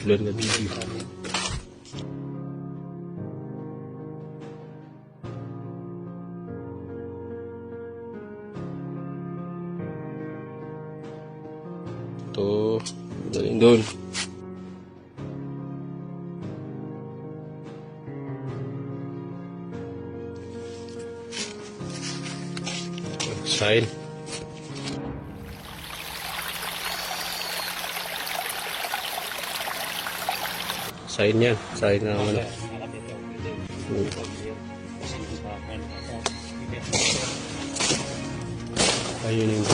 Tulan nga video. Ito, galing doon. Sign. Sign yan. Sign na ano. Ayun yung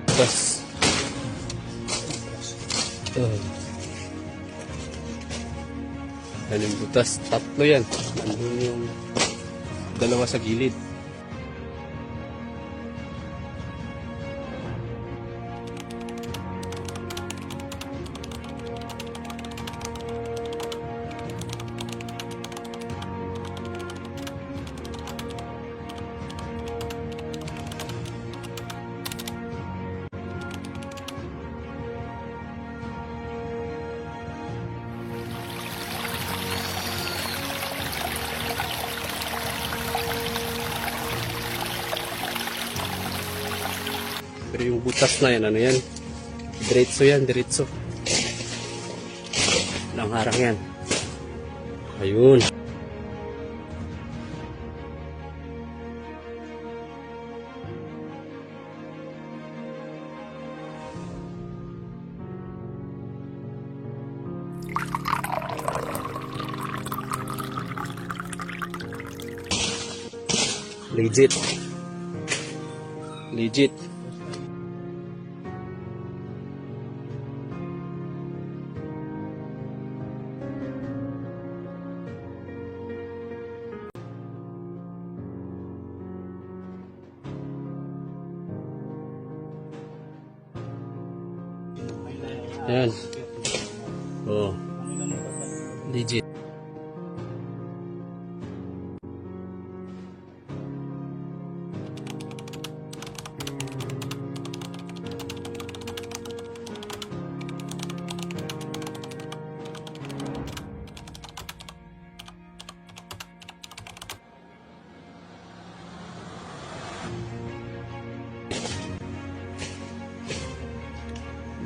butas. Ayun yung butas. Tatlo yan. Nandun yung dalawa sa gilid. Pero yung butas na yan, ano yan? Diretso yan, diretso. Walang harang yan. Ayun. Legit. Legit. Yan. Oh. Legit.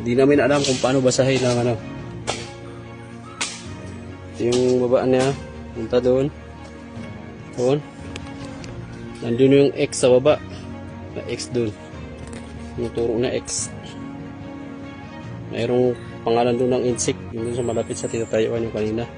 Hindi namin alam kung paano basahin ng ano. Yung baba niya, punta doon. Doon. Nandun yung X sa baba. Na X doon. Yung turo na X. Mayroong pangalan doon ng insect. Yung doon sa malapit sa tinatayuan yung kanina.